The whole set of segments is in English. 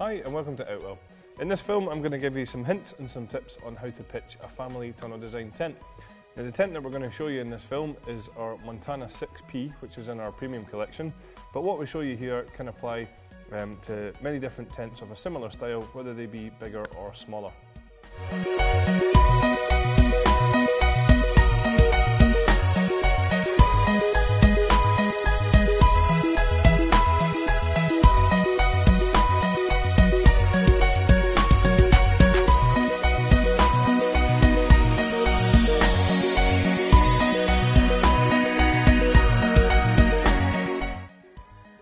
Hi and welcome to Outwell. In this film I'm going to give you some hints and some tips on how to pitch a family tunnel design tent. Now the tent that we're going to show you in this film is our Montana 6P, which is in our premium collection, but what we show you here can apply to many different tents of a similar style, whether they be bigger or smaller.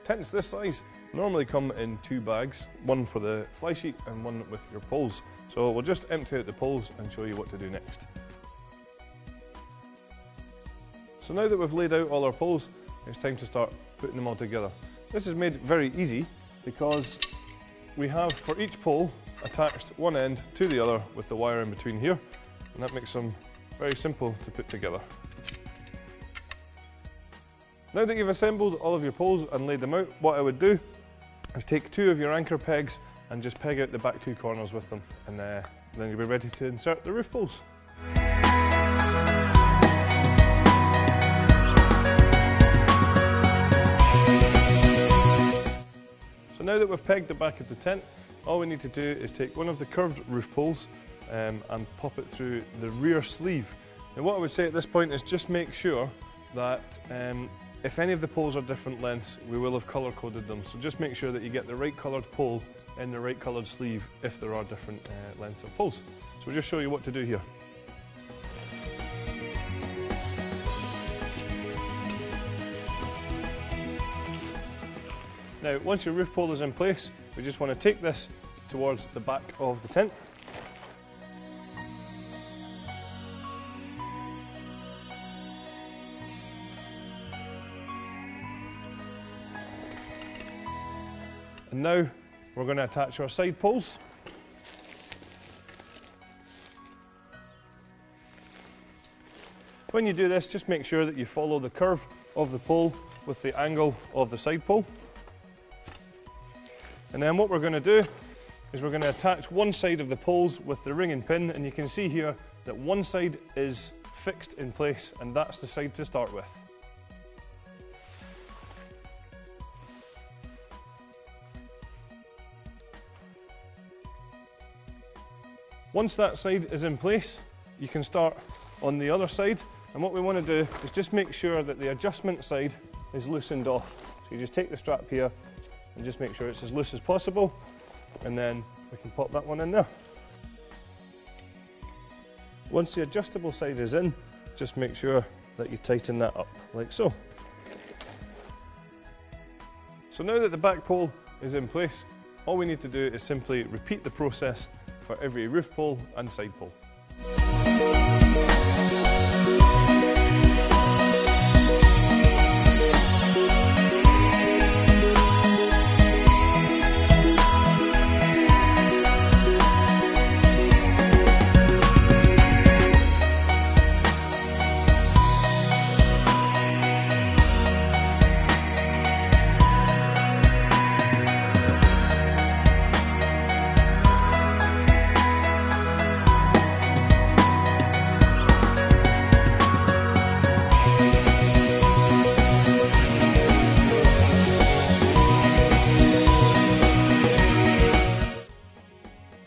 Tents this size normally come in two bags, one for the fly sheet and one with your poles. So we'll just empty out the poles and show you what to do next. So now that we've laid out all our poles, it's time to start putting them all together. This is made very easy because we have for each pole attached one end to the other with the wire in between here, and that makes them very simple to put together. Now that you've assembled all of your poles and laid them out, what I would do is take two of your anchor pegs and just peg out the back two corners with them, and then you'll be ready to insert the roof poles. So now that we've pegged the back of the tent, all we need to do is take one of the curved roof poles and pop it through the rear sleeve. Now what I would say at this point is just make sure that if any of the poles are different lengths, we will have colour coded them. So just make sure that you get the right coloured pole in the right coloured sleeve if there are different lengths of poles. So we'll just show you what to do here. Now once your roof pole is in place, we just want to take this towards the back of the tent. And now we're going to attach our side poles. When you do this, just make sure that you follow the curve of the pole with the angle of the side pole. And then what we're going to do is we're going to attach one side of the poles with the ring and pin, and you can see here that one side is fixed in place, and that's the side to start with. Once that side is in place, you can start on the other side, and what we want to do is just make sure that the adjustment side is loosened off. So you just take the strap here and just make sure it's as loose as possible, and then we can pop that one in there. Once the adjustable side is in, just make sure that you tighten that up like so. So now that the back pole is in place, all we need to do is simply repeat the process for every roof pole and side pole.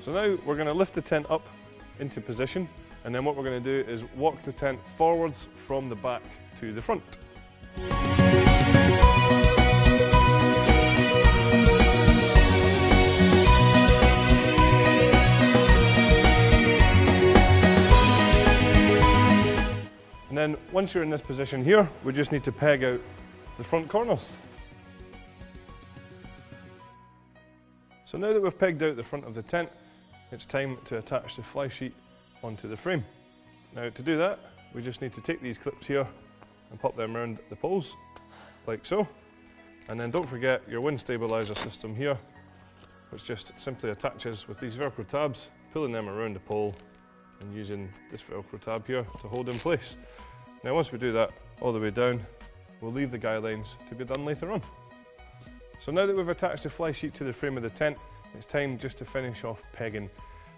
So now we're going to lift the tent up into position, and then what we're going to do is walk the tent forwards from the back to the front. And then once you're in this position here, we just need to peg out the front corners. So now that we've pegged out the front of the tent, it's time to attach the fly sheet onto the frame. Now to do that, we just need to take these clips here and pop them around the poles, like so. And then don't forget your wind stabilizer system here, which just simply attaches with these Velcro tabs, pulling them around the pole and using this Velcro tab here to hold in place. Now once we do that all the way down, we'll leave the guy lines to be done later on. So now that we've attached the fly sheet to the frame of the tent, it's time just to finish off pegging.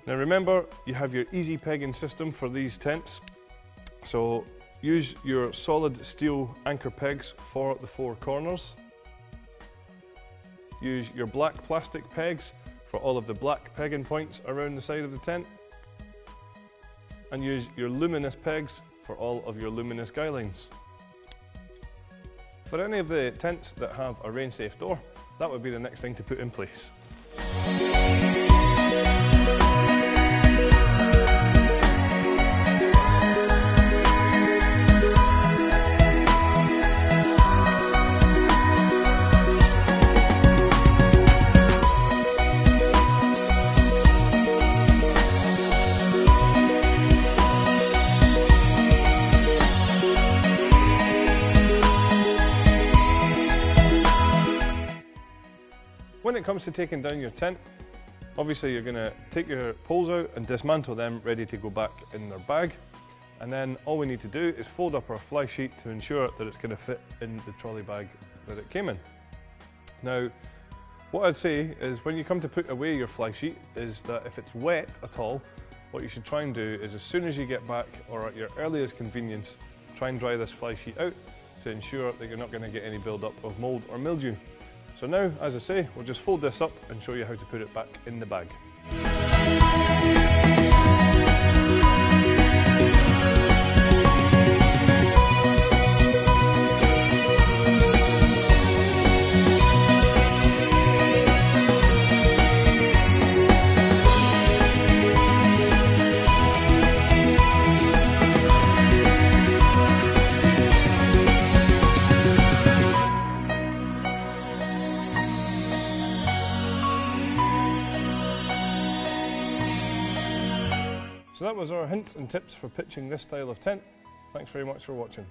Now remember, you have your easy pegging system for these tents, so use your solid steel anchor pegs for the 4 corners. Use your black plastic pegs for all of the black pegging points around the side of the tent. And use your luminous pegs for all of your luminous guy lines. For any of the tents that have a rain safe door, that would be the next thing to put in place. When it comes to taking down your tent, obviously you're going to take your poles out and dismantle them ready to go back in their bag, and then all we need to do is fold up our fly sheet to ensure that it's going to fit in the trolley bag that it came in. Now what I'd say is when you come to put away your fly sheet is that if it's wet at all, what you should try and do is as soon as you get back or at your earliest convenience, try and dry this fly sheet out to ensure that you're not going to get any build-up of mould or mildew. So now, as I say, we'll just fold this up and show you how to put it back in the bag. So that was our hints and tips for pitching this style of tent. Thanks very much for watching.